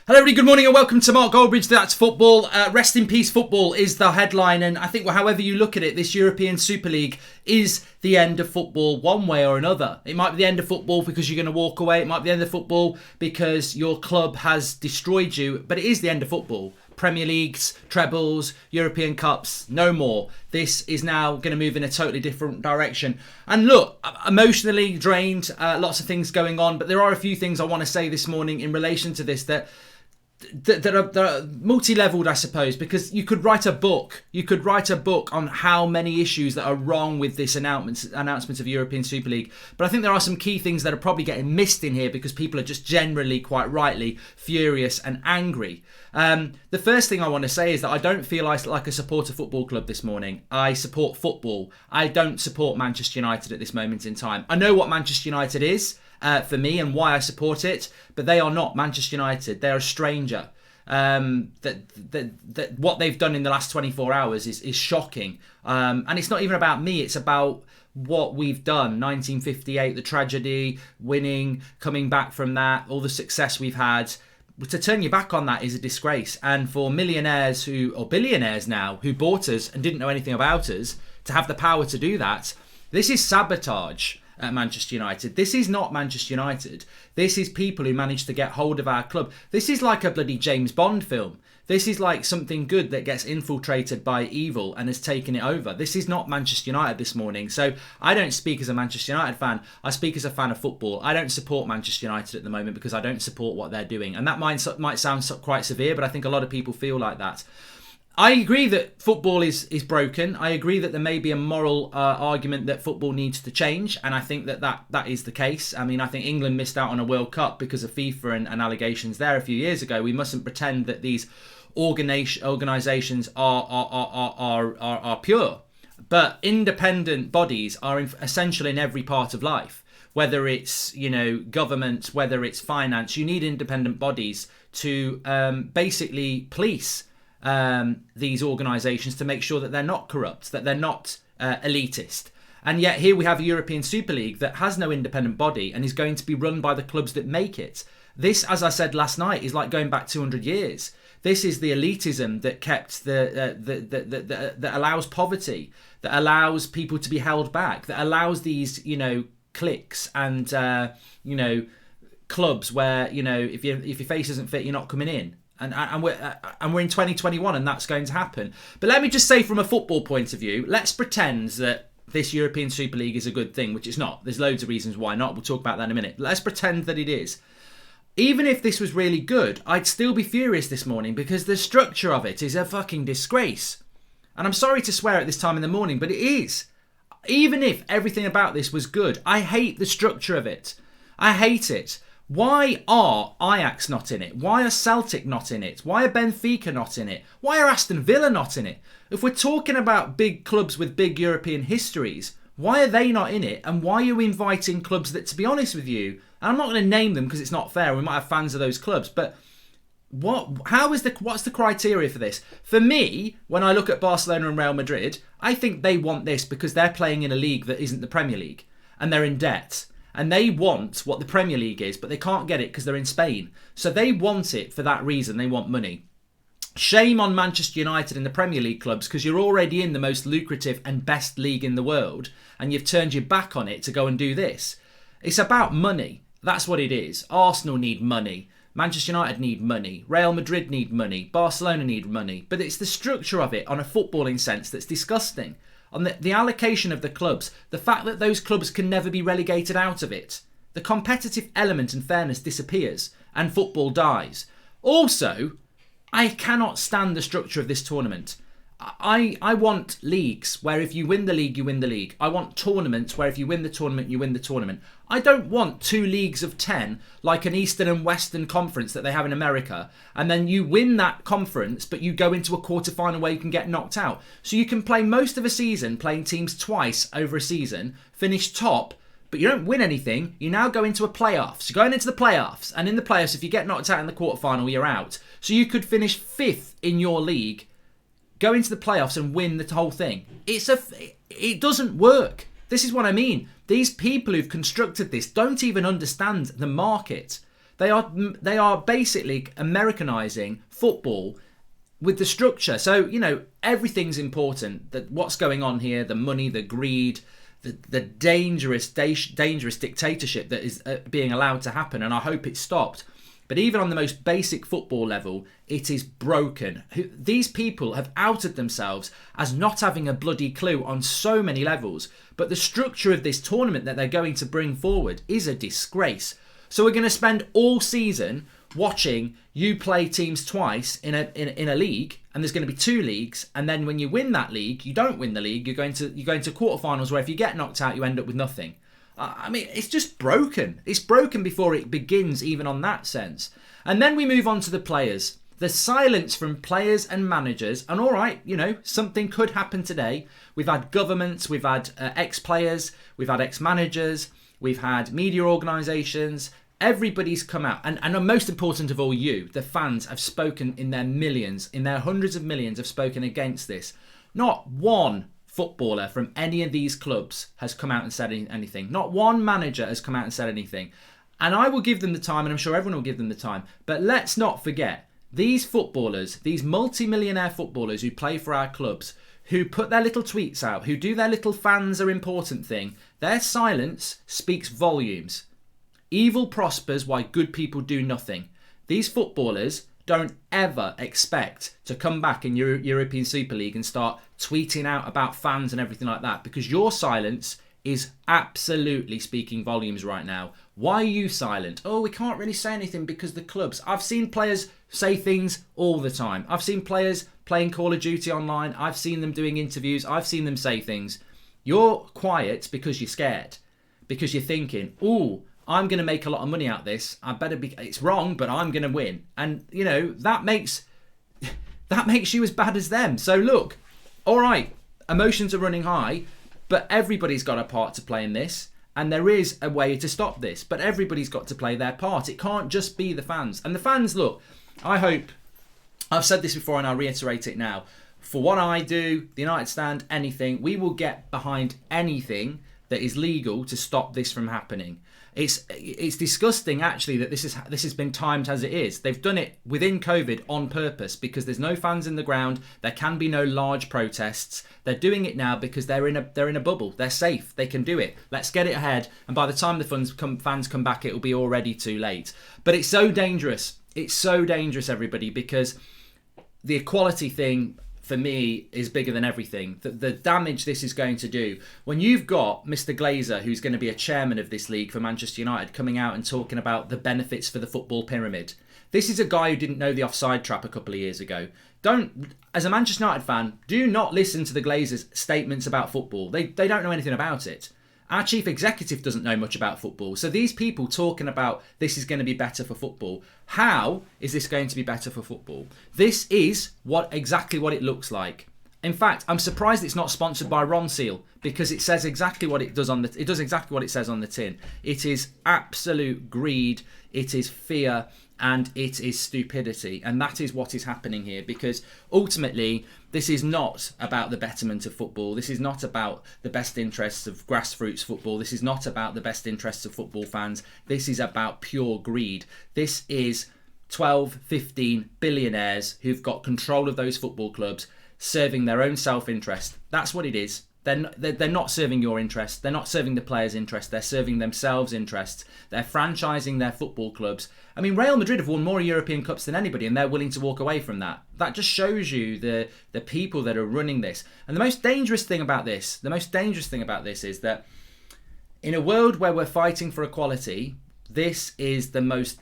Hello everybody, good morning and welcome to Mark Goldbridge, That's Football. Rest in peace football is the headline, and I think however you look at it, this European Super League is the end of football one way or another. It might be the end of football because you're going to walk away, it might be the end of football because your club has destroyed you, but it is the end of football. Premier Leagues, trebles, European Cups, no more. This is now going to move in a totally different direction. And look, emotionally drained, lots of things going on, but there are a few things I want to say this morning in relation to this that are multi-leveled, I suppose, because you could write a book. You could write a book on how many issues that are wrong with this announcement of European Super League. But I think there are some key things that are probably getting missed in here because people are just generally, quite rightly, furious and angry. The first thing I want to say is that I don't feel like I support a football club this morning. I support football. I don't support Manchester United at this moment in time. I know what Manchester United is. For me and why I support it, but they are not Manchester United. They are a stranger. That what they've done in the last 24 hours is shocking. And it's not even about me. It's about what we've done. 1958, the tragedy, winning, coming back from that, all the success we've had. To turn your back on that is a disgrace. And for millionaires or billionaires now who bought us and didn't know anything about us to have the power to do that, this is sabotage. At Manchester United. This is not Manchester United. This is people who managed to get hold of our club. This is like a bloody James Bond film. This is like something good that gets infiltrated by evil and has taken it over. This is not Manchester United this morning. So I don't speak as a Manchester United fan. I speak as a fan of football. I don't support Manchester United at the moment because I don't support what they're doing. And that might sound quite severe, but I think a lot of people feel like that. I agree that football is broken. I agree that there may be a moral argument that football needs to change, and I think that is the case. I mean, I think England missed out on a World Cup because of FIFA and allegations there a few years ago. We mustn't pretend that these organisations are pure, but independent bodies are essential in every part of life. Whether it's government, whether it's finance, you need independent bodies to basically police these organisations to make sure that they're not corrupt, that they're not elitist. And yet here we have a European Super League that has no independent body and is going to be run by the clubs that make it. This, as I said last night, is like going back 200 years. This is the elitism that kept that allows poverty, that allows people to be held back, that allows these cliques and clubs where if your face isn't fit, you're not coming in. And we're in 2021 and that's going to happen. But let me just say, from a football point of view, let's pretend that this European Super League is a good thing, which it's not. There's loads of reasons why not. We'll talk about that in a minute. Let's pretend that it is. Even if this was really good, I'd still be furious this morning because the structure of it is a fucking disgrace. And I'm sorry to swear at this time in the morning, but it is. Even if everything about this was good, I hate the structure of it. I hate it. Why are Ajax not in it? Why are Celtic not in it? Why are Benfica not in it? Why are Aston Villa not in it? If we're talking about big clubs with big European histories, why are they not in it? And why are you inviting clubs that, to be honest with you, and I'm not going to name them because it's not fair, we might have fans of those clubs, but what's the criteria for this? For me, when I look at Barcelona and Real Madrid, I think they want this because they're playing in a league that isn't the Premier League and they're in debt. And they want what the Premier League is, but they can't get it because they're in Spain. So they want it for that reason. They want money. Shame on Manchester United and the Premier League clubs because you're already in the most lucrative and best league in the world and you've turned your back on it to go and do this. It's about money. That's what it is. Arsenal need money. Manchester United need money. Real Madrid need money. Barcelona need money. But it's the structure of it on a footballing sense that's disgusting. On the allocation of the clubs, the fact that those clubs can never be relegated out of it. The competitive element and fairness disappears and football dies. Also, I cannot stand the structure of this tournament. I want leagues where if you win the league, you win the league. I want tournaments where if you win the tournament, you win the tournament. I don't want 2 leagues of 10 like an Eastern and Western conference that they have in America, and then you win that conference but you go into a quarter-final where you can get knocked out. So you can play most of a season playing teams twice over a season, finish top, but you don't win anything. You now go into a playoffs. You're going into the playoffs, and in the playoffs, if you get knocked out in the quarter-final, you're out. So you could finish 5th in your league, go into the playoffs and win the whole thing. It doesn't work. This is what I mean. These people who've constructed this don't even understand the market. They are basically Americanizing football with the structure. So, everything's important. That what's going on here, the money, the greed, the dangerous dictatorship that is being allowed to happen. And I hope it's stopped. But even on the most basic football level, it is broken. These people have outed themselves as not having a bloody clue on so many levels. But the structure of this tournament that they're going to bring forward is a disgrace. So we're going to spend all season watching you play teams twice in a league, and there's going to be 2 leagues, and then when you win that league, you don't win the league. You're going to quarterfinals where if you get knocked out, you end up with nothing. I mean, it's just broken. It's broken before it begins, even on that sense. And then we move on to the players. The silence from players and managers. And all right, something could happen today. We've had governments, we've had ex-players, we've had ex-managers, we've had media organisations. Everybody's come out. And most important of all, you, the fans, have spoken in their millions, in their hundreds of millions, have spoken against this. Not one footballer from any of these clubs has come out and said anything. Not one manager has come out and said anything. And I will give them the time, and I'm sure everyone will give them the time. But let's not forget, these footballers, these multi-millionaire footballers who play for our clubs, who put their little tweets out, who do their little fans are important thing, their silence speaks volumes. Evil prospers while good people do nothing. These footballers don't ever expect to come back in European Super League and start tweeting out about fans and everything like that, because your silence is absolutely speaking volumes right now. Why are you silent? Oh, we can't really say anything because the clubs. I've seen players say things all the time. I've seen players playing Call of Duty online. I've seen them doing interviews. I've seen them say things. You're quiet because you're scared, because you're thinking, ooh, I'm going to make a lot of money out of this. It's wrong, but I'm going to win. And, that makes you as bad as them. So look, all right, emotions are running high, but everybody's got a part to play in this. And there is a way to stop this, but everybody's got to play their part. It can't just be the fans. And the fans, look, I hope, I've said this before and I'll reiterate it now. For what I do, the United Stand, anything, we will get behind anything that is legal to stop this from happening. It's disgusting actually that this has been timed as it is. They've done it within COVID on purpose because there's no fans in the ground. There can be no large protests. They're doing it now because they're in a bubble. They're safe. They can do it. Let's get it ahead. And by the time the fans come back, it will be already too late. But it's so dangerous. It's so dangerous, everybody, because the equality thing, for me, is bigger than everything. The damage this is going to do. When you've got Mr. Glazer, who's going to be a chairman of this league for Manchester United, coming out and talking about the benefits for the football pyramid. This is a guy who didn't know the offside trap a couple of years ago. As a Manchester United fan, do not listen to the Glazers' statements about football. They don't know anything about it. Our chief executive doesn't know much about football. So these people talking about this is going to be better for football. How is this going to be better for football? This is exactly what it looks like. In fact, I'm surprised it's not sponsored by Ron Seal, because it says exactly what it does it does exactly what it says on the tin. It is absolute greed, it is fear, and it is stupidity. And that is what is happening here, because ultimately this is not about the betterment of football. This is not about the best interests of grassroots football. This is not about the best interests of football fans. This is about pure greed. This is 12, 15 billionaires who've got control of those football clubs, serving their own self-interest. That's what it is. They're not serving your interest. They're not serving the players' interest. They're serving themselves' interests. They're franchising their football clubs. I mean, Real Madrid have won more European Cups than anybody, and they're willing to walk away from that. That just shows you the people that are running this. And the most dangerous thing about this is that in a world where we're fighting for equality, this is the most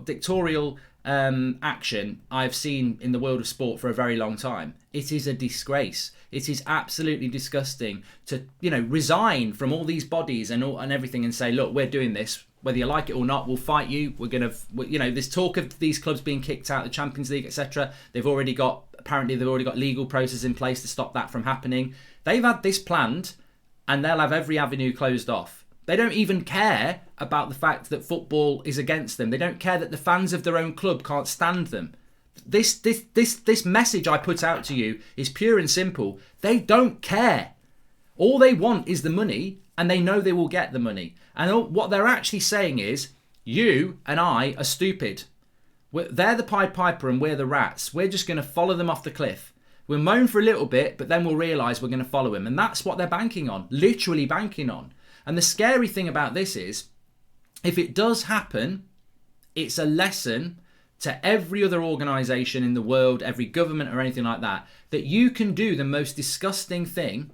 dictatorial action I've seen in the world of sport for a very long time. It is a disgrace. It is absolutely disgusting to, resign from all these bodies and everything and say, look, we're doing this. Whether you like it or not, we'll fight you. We're going to, this talk of these clubs being kicked out of the Champions League, etc. They've already got legal process in place to stop that from happening. They've had this planned, and they'll have every avenue closed off. They don't even care about the fact that football is against them. They don't care that the fans of their own club can't stand them. This message I put out to you is pure and simple. They don't care. All they want is the money, And they know they will get the money. And what they're actually saying is, you and I are stupid. They're the Pied Piper and we're the rats. We're just going to follow them off the cliff. We'll moan for a little bit, but then we'll realise we're going to follow him. And that's what they're banking on, literally banking on. And the scary thing about this is, if it does happen, it's a lesson to every other organisation in the world, every government or anything like that, that you can do the most disgusting thing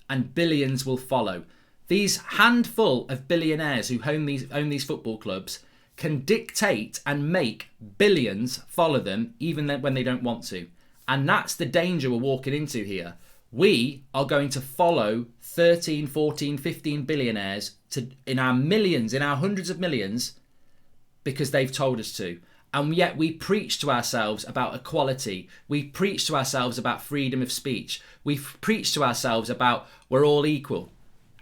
and billions will follow. These handful of billionaires who own these football clubs can dictate and make billions follow them even when they don't want to. And that's the danger we're walking into here. We are going to follow 13, 14, 15 billionaires in our millions, in our hundreds of millions, because they've told us to. And yet we preach to ourselves about equality. We preach to ourselves about freedom of speech. We preach to ourselves about we're all equal.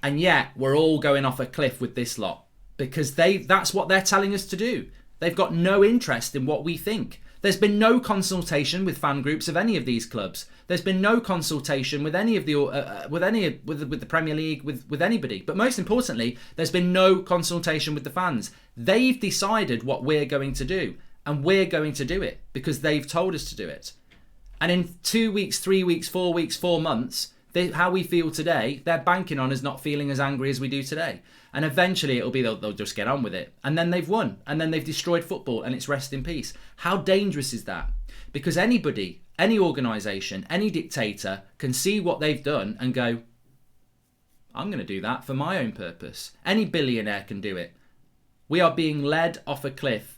And yet we're all going off a cliff with this lot because that's what they're telling us to do. They've got no interest in what we think. There's been no consultation with fan groups of any of these clubs. There's been no consultation with any of with the Premier League, with anybody. But most importantly, there's been no consultation with the fans. They've decided what we're going to do, and we're going to do it because they've told us to do it. And in 2 weeks, 3 weeks, 4 weeks, 4 months, how we feel today, they're banking on us not feeling as angry as we do today. And eventually it'll be they'll just get on with it. And then they've won. And then they've destroyed football and it's rest in peace. How dangerous is that? Because anybody, any organisation, any dictator can see what they've done and go, I'm going to do that for my own purpose. Any billionaire can do it. We are being led off a cliff.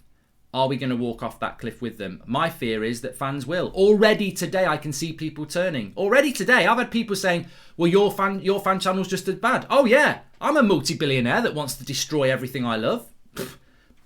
Are we going to walk off that cliff with them? My fear is that fans will. Already today, I can see people turning. Already today, I've had people saying, well, your fan channel's just as bad. Oh, yeah, I'm a multi-billionaire that wants to destroy everything I love.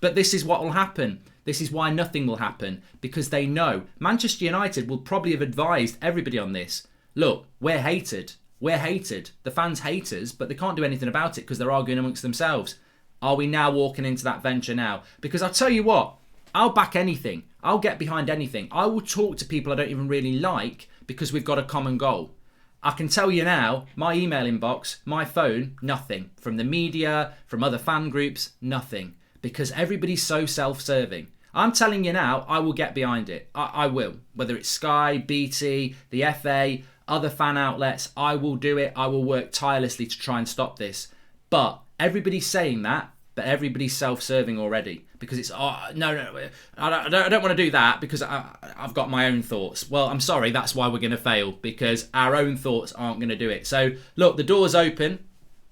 But this is what will happen. This is why nothing will happen, because they know. Manchester United will probably have advised everybody on this. Look, we're hated. We're hated. The fans hate us, but they can't do anything about it because they're arguing amongst themselves. Are we now walking into that venture now? Because I'll tell you what, I'll back anything. I'll get behind anything. I will talk to people I don't even really like because we've got a common goal. I can tell you now, my email inbox, my phone, nothing. From the media, from other fan groups, nothing. Because everybody's so self-serving. I'm telling you now, I will get behind it. I will. Whether it's Sky, BT, the FA, other fan outlets, I will do it. I will work tirelessly to try and stop this. But everybody's saying that, but everybody's self-serving already. Because it's, no, I don't want to do that because I've got my own thoughts. Well, I'm sorry, that's why we're going to fail, because our own thoughts aren't going to do it. So, look, the door's open.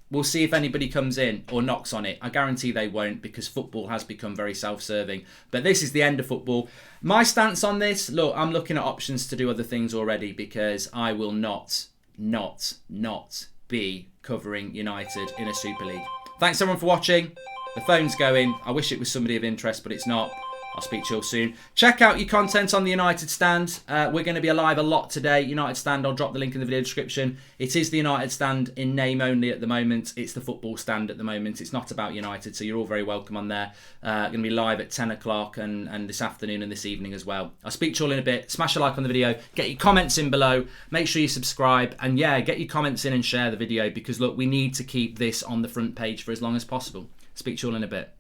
We'll see if anybody comes in or knocks on it. I guarantee they won't, because football has become very self-serving. But this is the end of football. My stance on this, look, I'm looking at options to do other things already, because I will not be covering United in a Super League. Thanks everyone for watching. The phone's going. I wish it was somebody of interest, but it's not. I'll speak to you all soon. Check out your content on the United Stand. We're going to be alive a lot today. United Stand, I'll drop the link in the video description. It is the United Stand in name only at the moment. It's the football stand at the moment. It's not about United, so you're all very welcome on there. Going to be live at 10 o'clock and this afternoon and this evening as well. I'll speak to you all in a bit. Smash a like on the video. Get your comments in below. Make sure you subscribe. And yeah, get your comments in and share the video, because look, we need to keep this on the front page for as long as possible. Speak to you all in a bit.